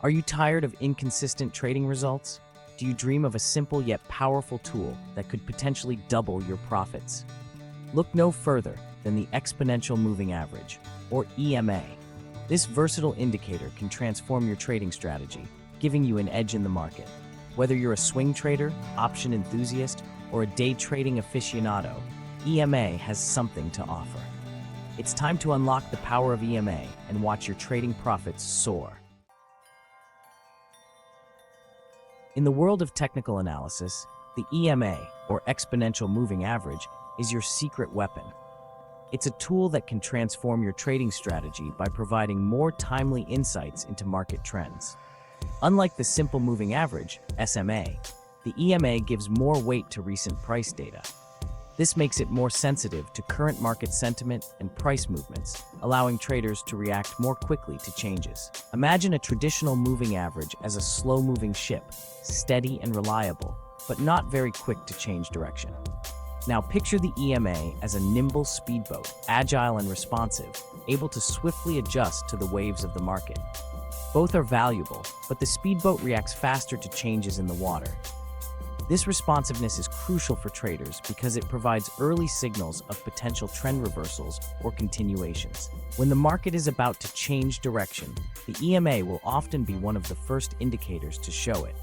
Are you tired of inconsistent trading results? Do you dream of a simple yet powerful tool that could potentially double your profits? Look no further than the Exponential Moving Average, or EMA. This versatile indicator can transform your trading strategy, giving you an edge in the market. Whether you're a swing trader, option enthusiast, or a day trading aficionado, EMA has something to offer. It's time to unlock the power of EMA and watch your trading profits soar. In the world of technical analysis, the EMA, or Exponential Moving Average, is your secret weapon. It's a tool that can transform your trading strategy by providing more timely insights into market trends. Unlike the simple moving average, SMA, the EMA gives more weight to recent price data. This makes it more sensitive to current market sentiment and price movements, allowing traders to react more quickly to changes. Imagine a traditional moving average as a slow-moving ship, steady and reliable, but not very quick to change direction. Now picture the EMA as a nimble speedboat, agile and responsive, able to swiftly adjust to the waves of the market. Both are valuable, but the speedboat reacts faster to changes in the water. This responsiveness is crucial for traders because it provides early signals of potential trend reversals or continuations. When the market is about to change direction, the EMA will often be one of the first indicators to show it.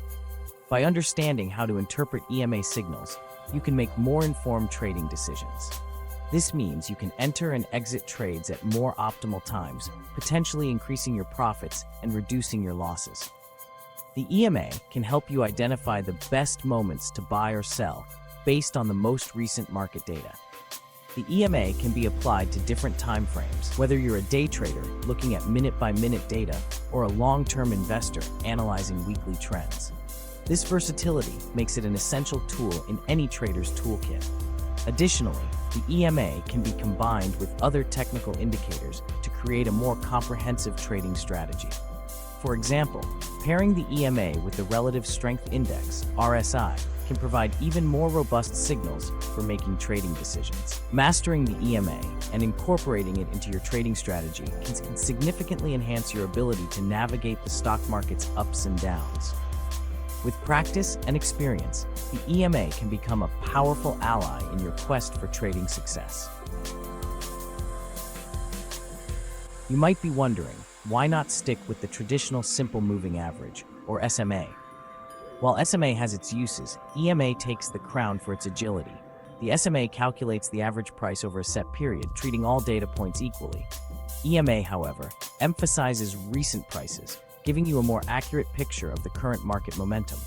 By understanding how to interpret EMA signals, you can make more informed trading decisions. This means you can enter and exit trades at more optimal times, potentially increasing your profits and reducing your losses. The EMA can help you identify the best moments to buy or sell based on the most recent market data. The EMA can be applied to different time frames, whether you're a day trader looking at minute-by-minute data or a long-term investor analyzing weekly trends. This versatility makes it an essential tool in any trader's toolkit. Additionally, the EMA can be combined with other technical indicators to create a more comprehensive trading strategy. For example, pairing the EMA with the Relative Strength Index, RSI, can provide even more robust signals for making trading decisions. Mastering the EMA and incorporating it into your trading strategy can significantly enhance your ability to navigate the stock market's ups and downs. With practice and experience, the EMA can become a powerful ally in your quest for trading success. You might be wondering, why not stick with the traditional simple moving average, or SMA? While SMA has its uses, EMA takes the crown for its agility. The SMA calculates the average price over a set period, treating all data points equally. EMA, however, emphasizes recent prices, giving you a more accurate picture of the current market momentum.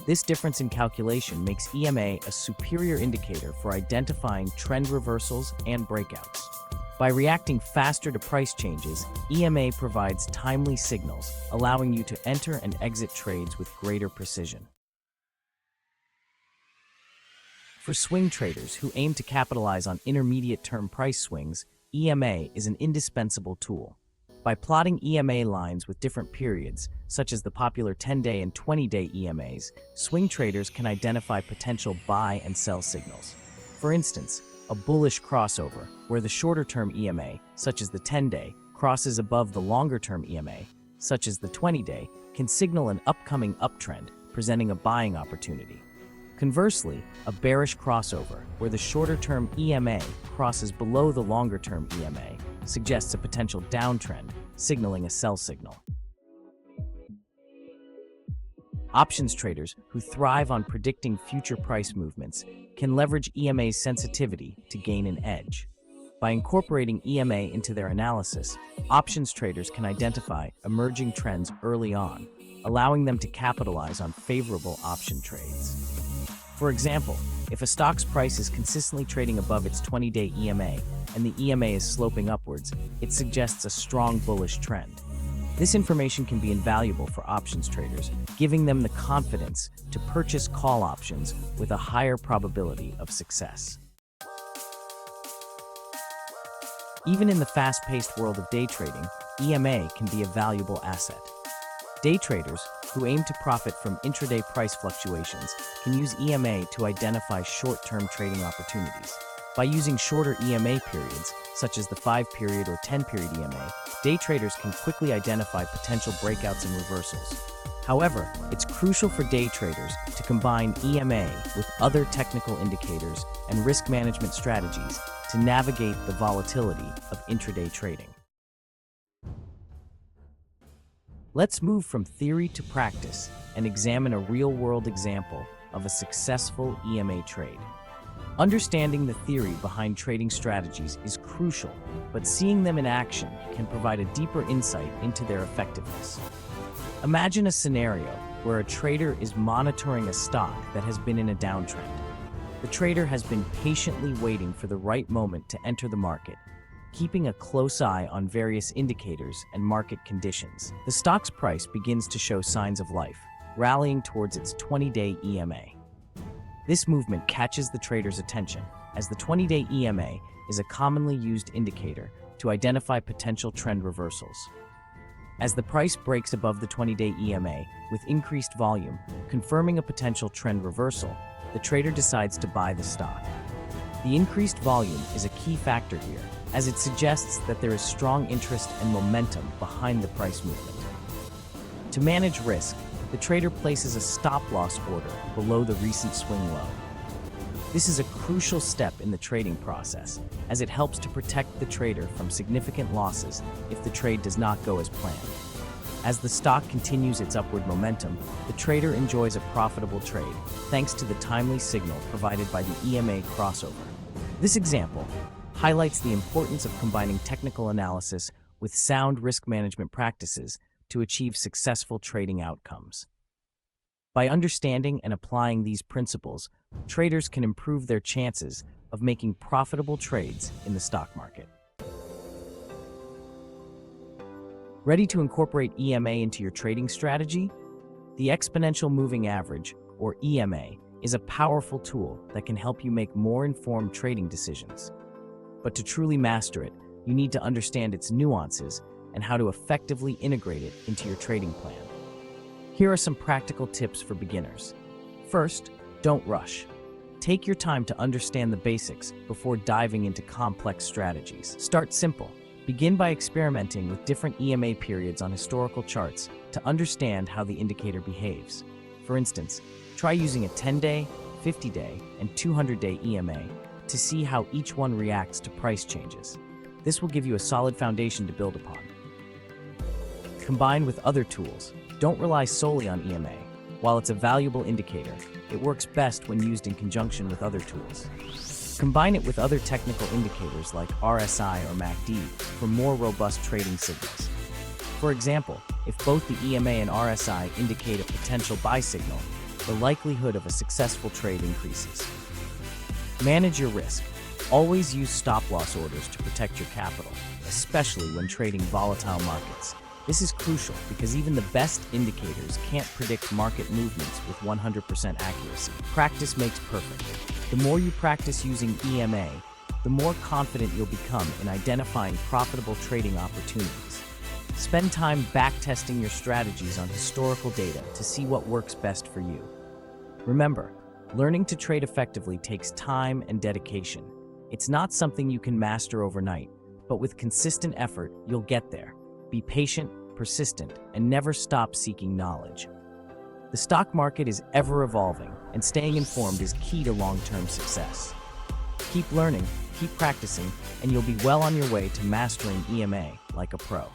This difference in calculation makes EMA a superior indicator for identifying trend reversals and breakouts. By reacting faster to price changes, EMA provides timely signals, allowing you to enter and exit trades with greater precision. For swing traders who aim to capitalize on intermediate-term price swings, EMA is an indispensable tool. By plotting EMA lines with different periods, such as the popular 10-day and 20-day EMAs, swing traders can identify potential buy and sell signals. For instance, a bullish crossover, where the shorter-term EMA, such as the 10-day, crosses above the longer-term EMA, such as the 20-day, can signal an upcoming uptrend, presenting a buying opportunity. Conversely, a bearish crossover, where the shorter-term EMA crosses below the longer-term EMA, suggests a potential downtrend, signaling a sell signal. Options traders who thrive on predicting future price movements can leverage EMA's sensitivity to gain an edge. By incorporating EMA into their analysis, options traders can identify emerging trends early on, allowing them to capitalize on favorable option trades. For example, if a stock's price is consistently trading above its 20-day EMA and the EMA is sloping upwards, it suggests a strong bullish trend. This information can be invaluable for options traders, giving them the confidence to purchase call options with a higher probability of success. Even in the fast-paced world of day trading, EMA can be a valuable asset. Day traders, who aim to profit from intraday price fluctuations, can use EMA to identify short-term trading opportunities. By using shorter EMA periods, such as the 5-period or 10-period EMA, day traders can quickly identify potential breakouts and reversals. However, it's crucial for day traders to combine EMA with other technical indicators and risk management strategies to navigate the volatility of intraday trading. Let's move from theory to practice and examine a real-world example of a successful EMA trade. Understanding the theory behind trading strategies is crucial, but seeing them in action can provide a deeper insight into their effectiveness. Imagine a scenario where a trader is monitoring a stock that has been in a downtrend. The trader has been patiently waiting for the right moment to enter the market, keeping a close eye on various indicators and market conditions. The stock's price begins to show signs of life, rallying towards its 20-day EMA. This movement catches the trader's attention, as the 20-day EMA is a commonly used indicator to identify potential trend reversals. As the price breaks above the 20-day EMA with increased volume, confirming a potential trend reversal, the trader decides to buy the stock. The increased volume is a key factor here, as it suggests that there is strong interest and momentum behind the price movement. To manage risk, the trader places a stop-loss order below the recent swing low. This is a crucial step in the trading process, as it helps to protect the trader from significant losses if the trade does not go as planned. As the stock continues its upward momentum, the trader enjoys a profitable trade, thanks to the timely signal provided by the EMA crossover. This example highlights the importance of combining technical analysis with sound risk management practices to achieve successful trading outcomes. By understanding and applying these principles, traders can improve their chances of making profitable trades in the stock market. Ready to incorporate EMA into your trading strategy? The Exponential Moving Average, or EMA, is a powerful tool that can help you make more informed trading decisions. But to truly master it, you need to understand its nuances and how to effectively integrate it into your trading plan. Here are some practical tips for beginners. First, don't rush. Take your time to understand the basics before diving into complex strategies. Start simple. Begin by experimenting with different EMA periods on historical charts to understand how the indicator behaves. For instance, try using a 10-day, 50-day, and 200-day EMA to see how each one reacts to price changes. This will give you a solid foundation to build upon. Combine with other tools. Don't rely solely on EMA. While it's a valuable indicator, it works best when used in conjunction with other tools. Combine it with other technical indicators like RSI or MACD for more robust trading signals. For example, if both the EMA and RSI indicate a potential buy signal, the likelihood of a successful trade increases. Manage your risk. Always use stop-loss orders to protect your capital, especially when trading volatile markets. This is crucial because even the best indicators can't predict market movements with 100% accuracy. Practice makes perfect. The more you practice using EMA, the more confident you'll become in identifying profitable trading opportunities. Spend time backtesting your strategies on historical data to see what works best for you. Remember, learning to trade effectively takes time and dedication. It's not something you can master overnight, but with consistent effort, you'll get there. Be patient, persistent, and never stop seeking knowledge. The stock market is ever evolving, and staying informed is key to long-term success. Keep learning, keep practicing, and you'll be well on your way to mastering EMA like a pro.